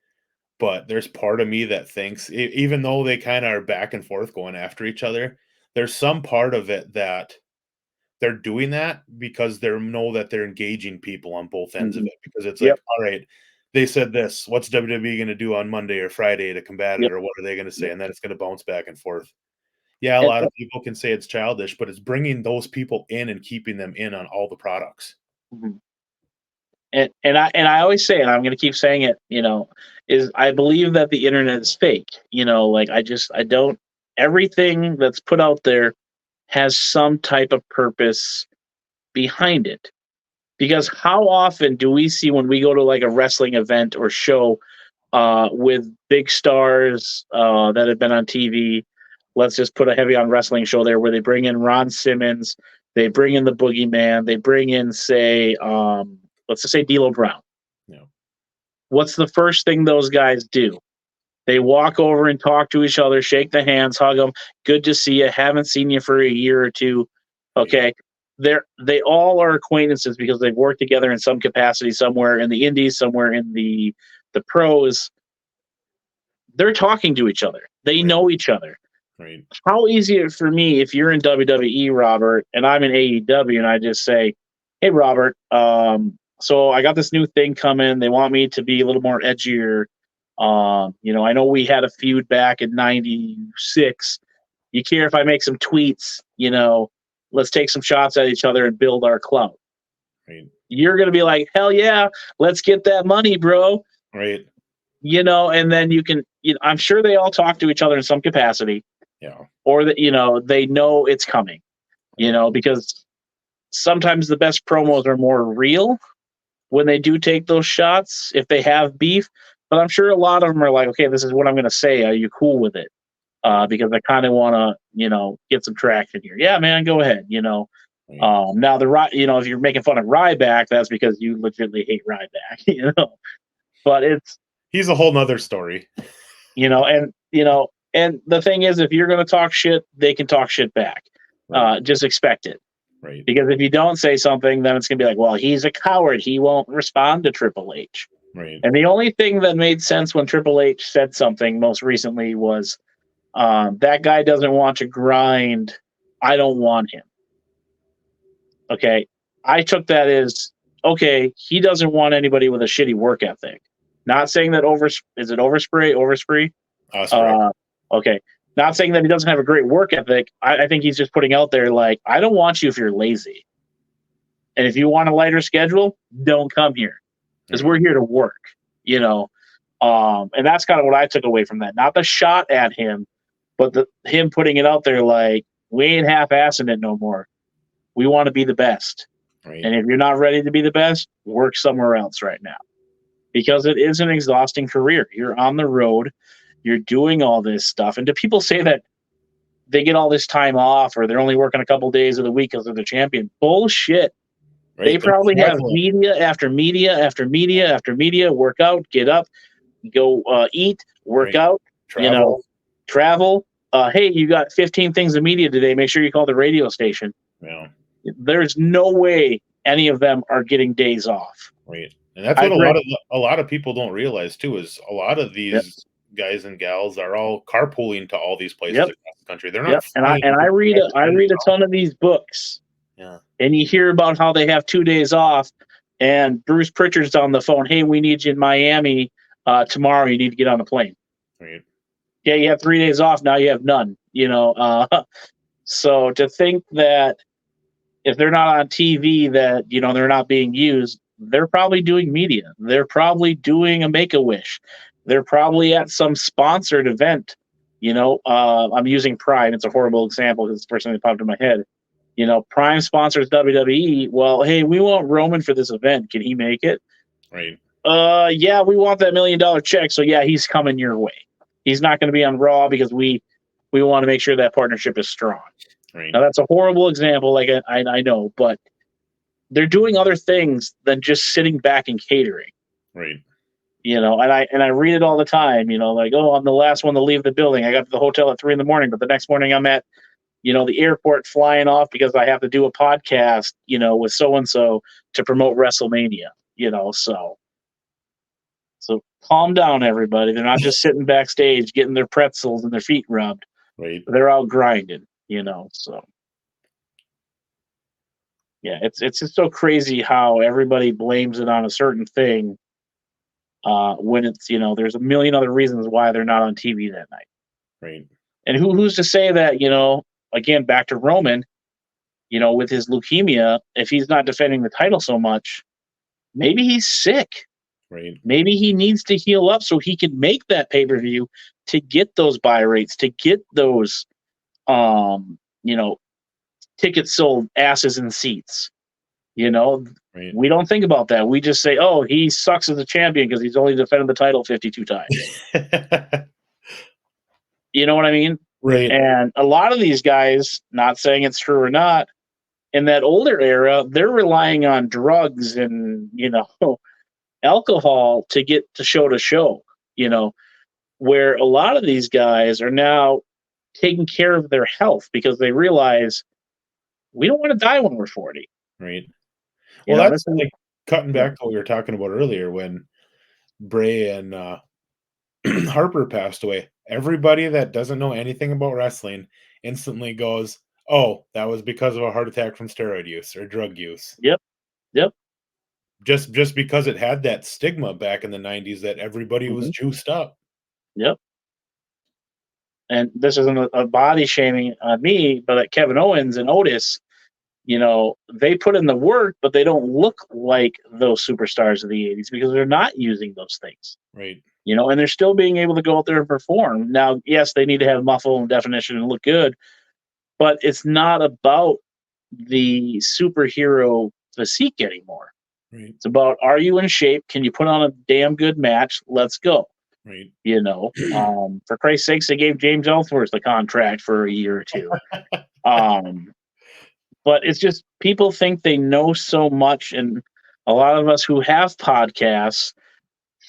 but there's part of me that thinks even though they kind of are back and forth going after each other, there's some part of it that they're doing that because they know that they're engaging people on both ends of Hmm. it because it's Yep, like, all right, they said this. What's WWE going to do on Monday or Friday to combat it, yep, or what are they going to say? yep. And then it's going to bounce back and forth. Yeah, a And, lot of people can say it's childish, but it's bringing those people in and keeping them in on all the products. mhm. And I always say, and I'm going to keep saying it, is I believe that the internet is fake. Like I don't. Everything that's put out there has some type of purpose behind it. Because how often do we see when we go to like a wrestling event or show with big stars that have been on TV? Let's just put a heavy on wrestling show there where they bring in Ron Simmons, they bring in the Boogeyman, they bring in, say, let's just say D'Lo Brown. Yeah, What's the first thing those guys do? They walk over and talk to each other, shake the hands, hug them. Good to see you. Haven't seen you for a year or two. right, Okay. They all are acquaintances because they've worked together in some capacity somewhere in the indies, somewhere in the pros. They're talking to each other. They right, know each other. right. How easy it for me if you're in WWE, Robert, and I'm in AEW, and I just say, "Hey, Robert, so I got this new thing coming. They want me to be a little more edgier. I know we had a feud back in '96. You care if I make some tweets? Let's take some shots at each other and build our clout." Right. You're gonna be like, "Hell yeah, let's get that money, bro." Right. And then you can. I'm sure they all talk to each other in some capacity, Yeah. or that they know it's coming. Right. Because sometimes the best promos are more real when they do take those shots if they have beef. But I'm sure a lot of them are like, okay, this is what I'm going to say. Are you cool with it? Right. Because I kind of want to, get some traction here. Yeah, man, go ahead. Right. Now if you're making fun of Ryback, that's because you legitimately hate Ryback. But it's, He's a whole nother story. and the thing is, if you're going to talk shit, they can talk shit back. Right. Just expect it. Right. Because if you don't say something, then it's going to be like, well, he's a coward. He won't respond to Triple H. Right. And the only thing that made sense when Triple H said something most recently was, that guy doesn't want to grind. I don't want him. Okay. I took that as, okay, he doesn't want anybody with a shitty work ethic. Not saying that is it Overspree? Osprey. Uh, okay. Not saying that he doesn't have a great work ethic. I think he's just putting out there like, I don't want you if you're lazy. And if you want a lighter schedule, don't come here because Right. we're here to work, you know. And that's kind of what I took away from that. Not the shot at him, but him putting it out there like, we ain't half-assing it no more. We want to be the best. Right. And if you're not ready to be the best, work somewhere else right now. Because it is an exhausting career. You're on the road, you're doing all this stuff. And do people say that they get all this time off or they're only working a couple days of the week because they're the champion? Bullshit. They Right. They're probably have traveling. media after media after media after media, work out, get up, go eat, work Right. out, Travel. travel. Hey, you got 15 things of media today. Make sure you call the radio station. Yeah. There's no way any of them are getting days off. Right. And that's what I've read. a lot of people don't realize too is a lot of Yep, these guys and gals are all carpooling to all these places yep, across the country. They're yep. not flying I read directly I to their read a job. ton of these books, Yeah. and you hear about how they have 2 days off, and Bruce Pritchard's on the phone. Hey, we need you in Miami tomorrow. You need to get on a plane. Right. Yeah, you have 3 days off. Now you have none. So to think that if they're not on TV, that they're not being used, they're probably doing media. They're probably doing a Make-A-Wish. They're probably at some sponsored event. I'm using Prime. It's a horrible example because it's the first thing that popped in my head. Prime sponsors WWE. Well, hey, we want Roman for this event. Can he make it? Right. Yeah, we want that $1 million check. So yeah, he's coming your way. He's not going to be on Raw because we want to make sure that partnership is strong. Right. Now that's a horrible example, like I know, but they're doing other things than just sitting back and catering. Right. And I read it all the time. Like, oh, I'm the last one to leave the building. I got to the hotel at 3 a.m, but the next morning I'm at the airport flying off because I have to do a podcast, with so and so to promote WrestleMania. So calm down, everybody. They're not just sitting backstage getting their pretzels and their feet rubbed. Right. They're out grinding. So yeah, it's just so crazy how everybody blames it on a certain thing, when it's there's a million other reasons why they're not on TV that night. Right. And who's to say that again, back to Roman, with his leukemia, if he's not defending the title so much, maybe he's sick. Right. Maybe he needs to heal up so he can make that pay-per-view to get those buy rates, to get those tickets sold, asses in seats. Right. We don't think about that. We just say, oh, he sucks as a champion because he's only defended the title 52 times. You know what I mean? Right. And a lot of these guys, not saying it's true or not, in that older era, they're relying on drugs and, alcohol to get to show, where a lot of these guys are now taking care of their health because they realize we don't want to die when we're 40. Right. Well, that's like cutting Yeah. back to what we were talking about earlier when Bray and Harper passed away. Everybody that doesn't know anything about wrestling instantly goes, "Oh, that was because of a heart attack from steroid use or drug use." Yep. Just because it had that stigma back in the 90s that everybody was juiced up. Yep. And this isn't a body shaming on me, but at Kevin Owens and Otis, they put in the work, but they don't look like those superstars of the 80s because they're not using those things. Right. And they're still being able to go out there and perform. Now, yes, they need to have muscle and definition and look good, but it's not about the superhero physique anymore. Right. It's about, are you in shape? Can you put on a damn good match? Let's go. Right. For Christ's sakes, they gave James Ellsworth the contract for a year or two. But it's just people think they know so much, and a lot of us who have podcasts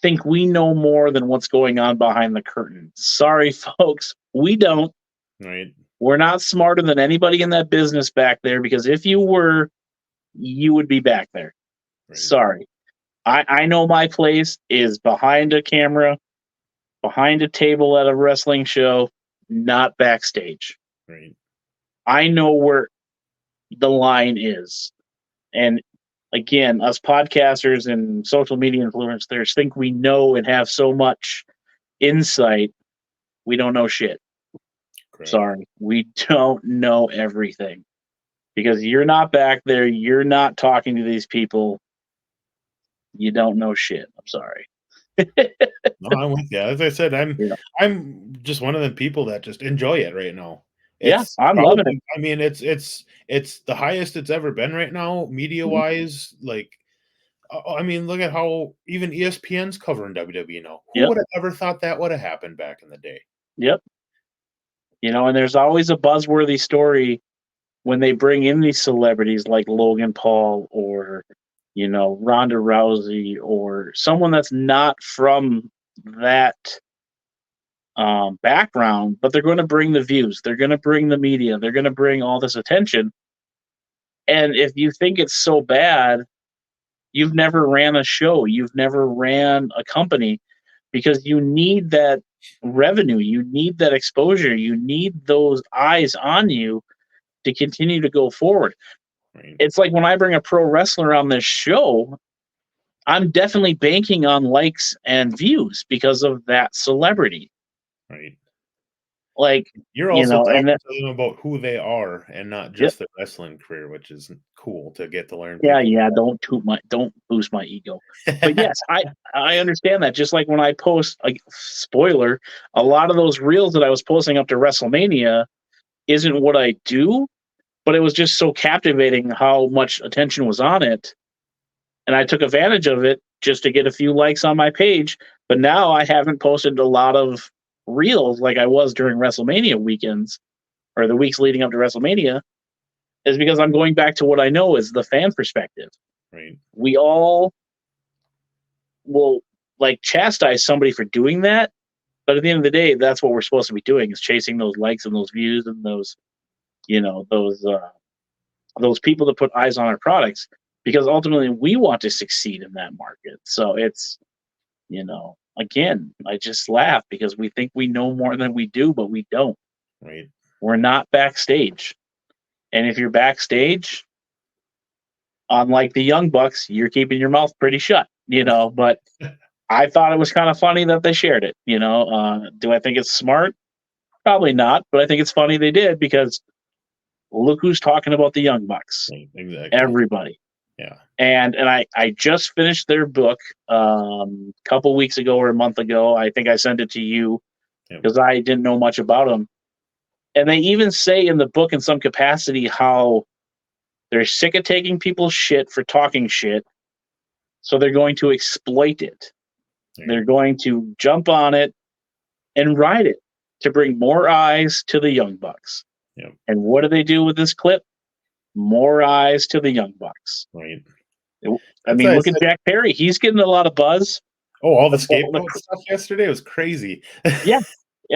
think we know more than what's going on behind the curtain. Sorry, folks, we don't. Right. We're not smarter than anybody in that business back there, because if you were, you would be back there. Right. Sorry. I know my place is behind a camera, behind a table at a wrestling show, not backstage. Right. I know where the line is. And again, us podcasters and social media influencers think we know and have so much insight. We don't know shit. Correct. Sorry. We don't know everything. Because you're not back there. You're not talking to these people. You don't know shit. I'm sorry. No, I'm with you. As I said, I'm just one of the people that just enjoy it right now. It's I'm loving it. I mean, it's the highest it's ever been right now, media wise. Like, I mean, look at how even ESPN's covering WWE now. Who would have ever thought that would have happened back in the day? Yep. And there's always a buzzworthy story when they bring in these celebrities like Logan Paul or Ronda Rousey or someone that's not from that background, but they're going to bring the views, they're going to bring the media, they're going to bring all this attention. And if you think it's so bad, you've never ran a show, you've never ran a company, because you need that revenue, you need that exposure, you need those eyes on you to continue to go forward. Right. It's like when I bring a pro wrestler on this show, I'm definitely banking on likes and views because of that celebrity. Right. Like, You're also and talking that, to them about who they are and not yeah, just their wrestling career, which is cool to get to learn yeah, people. yeah. Don't boost my ego. But yes, I understand that. Just like when I post, like, spoiler, a lot of those reels that I was posting up to WrestleMania isn't what I do, but it was just so captivating how much attention was on it, and I took advantage of it just to get a few likes on my page. But now I haven't posted a lot of reels like I was during WrestleMania weekends or the weeks leading up to WrestleMania, is because I'm going back to what I know is the fan perspective. Right. We all will, like, chastise somebody for doing that, but at the end of the day, that's what we're supposed to be doing, is chasing those likes and those views and those, those people that put eyes on our products, because ultimately we want to succeed in that market. So it's, again, I just laugh because we think we know more than we do, but we don't. Right. We're not backstage. And if you're backstage, unlike the Young Bucks, you're keeping your mouth pretty shut. But I thought it was kind of funny that they shared it. Do I think it's smart? Probably not, but I think it's funny they did, because look who's talking about the Young Bucks. Right. Exactly. Everybody. Yeah. And I just finished their book a couple weeks ago or a month ago. I think I sent it to you Yep. because I didn't know much about them. And they even say in the book, in some capacity, how they're sick of taking people's shit for talking shit, so they're going to exploit it. Right. They're going to jump on it and ride it to bring more eyes to the Young Bucks. Yep. And what do they do with this clip? More eyes to the Young Bucks. Right. I That's mean, why I look at said, Jack Perry. He's getting a lot of buzz. oh, all the All the scapegoat stuff yesterday was crazy. Yeah,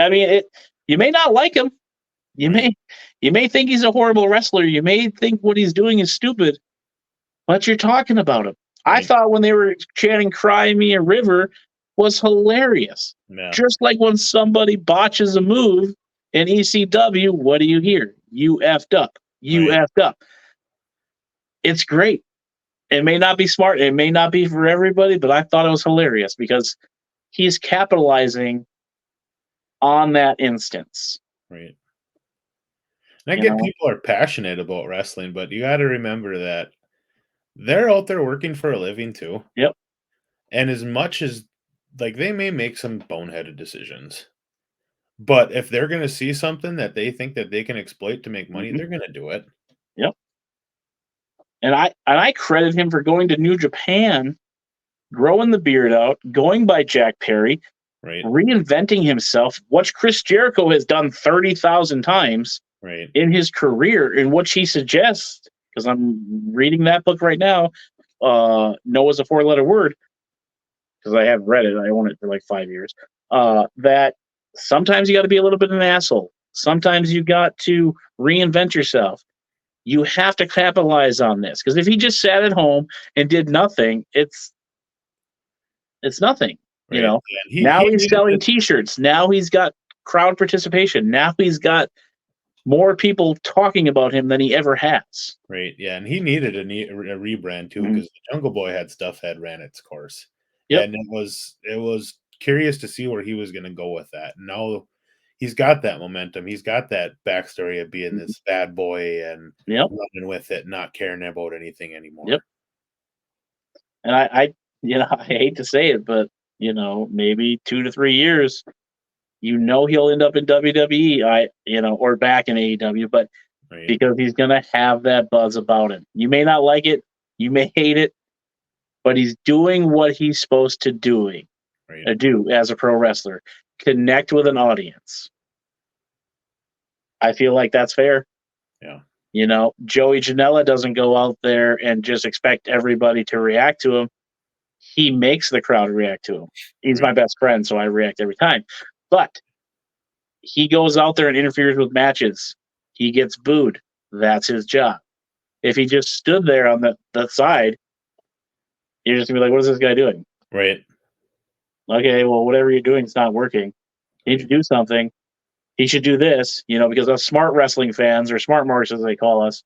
I mean, you may not like him. You Right. may you may think he's a horrible wrestler. You may think what he's doing is stupid, but you're talking about him. I Right. thought when they were chanting "Cry Me a River" was hilarious. Yeah. Just like when somebody botches a move in ECW, what do you hear? You effed up. You Right. effed up. It's great. It may not be smart. It may not be for everybody, but I thought it was hilarious because he's capitalizing on that instance. Right. And I You get know. people are passionate about wrestling, but you got to remember that they're out there working for a living too. Yep. And as much as like they may make some boneheaded decisions, but if they're going to see something that they think that they can exploit to make money, Mhm. they're going to do it. Yep. And I credit him for going to New Japan, growing the beard out, going by Jack Perry, Right. reinventing himself, which Chris Jericho has done 30,000 times Right. in his career, in which he suggests, because I'm reading that book right now, no is a four-letter word, because I have read it. I own it for like 5 years. That sometimes you got to be a little bit of an asshole. Sometimes you got to reinvent yourself. You have to capitalize on this, because if he just sat at home and did nothing, it's nothing. You Right. know. And Now he he's needed selling to, T-shirts. Now he's got crowd participation. Now he's got more people talking about him than he ever has. right. Yeah, and he needed a rebrand too Mhm. because the Jungle Boy had stuff had ran its course, Yep. and it was curious to see where he was going to go with that. Now he's got that momentum. He's got that backstory of being Mhm. this bad boy and Yep. running with it, not caring about anything Yep. anymore. And I hate to say it, but maybe 2 to 3 years, he'll end up in WWE, or back in AEW, but Right. because he's gonna have that buzz about him. You may not like it, you may hate it, but he's doing what he's supposed to Right. do as a pro wrestler. Connect with an audience. I feel like that's fair. Yeah. Joey Janela doesn't go out there and just expect everybody to react to him. He makes the crowd react to him. He's my Right. best friend, so I react every time. But he goes out there and interferes with matches. He gets booed. That's his job. If he just stood there on the side, you're just gonna be like, "What is this guy doing?" Right. Okay, well, whatever you're doing is not working. You need to Right. do something. He should do this, because us smart wrestling fans, or smart marks as they call us,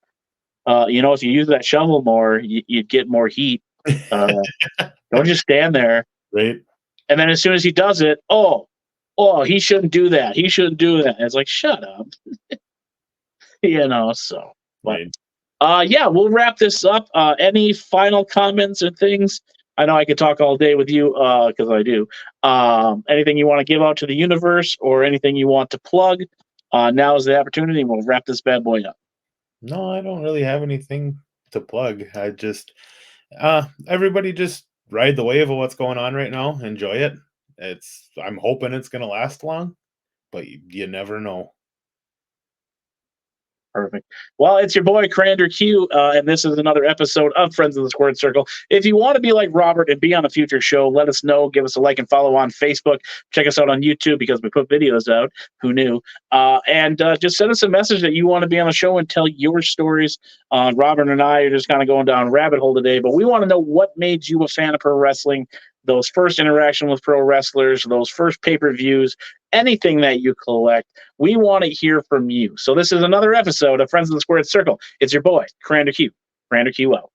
if you use that shovel more, you'd get more heat. Uh, don't just stand there. Right. And then as soon as he does it, oh, oh, he shouldn't do that. He shouldn't do that. And it's like, shut up. So. But Right. yeah, we'll wrap this up. Any final comments or things? I know I could talk all day with you because I do. Anything you want to give out to the universe or anything you want to plug? Now is the opportunity. We'll wrap this bad boy up. No, I don't really have anything to plug. I just everybody just ride the wave of what's going on right now. Enjoy it. I'm hoping it's gonna last long, but you never know. Perfect. Well, it's your boy Crander Q, and this is another episode of Friends of the Squared Circle. If you want to be like Robert and be on a future show, let us know. Give us a like and follow on Facebook. Check us out on YouTube because we put videos out. Who knew? And just send us a message that you want to be on the show and tell your stories. Robert and I are just kind of going down a rabbit hole today, but we want to know what made you a fan of pro wrestling. Those first interaction with pro wrestlers, those first pay-per-views, anything that you collect. We want to hear from you. So this is another episode of Friends of the Squared Circle. It's your boy, Crander Q. Crander Q out.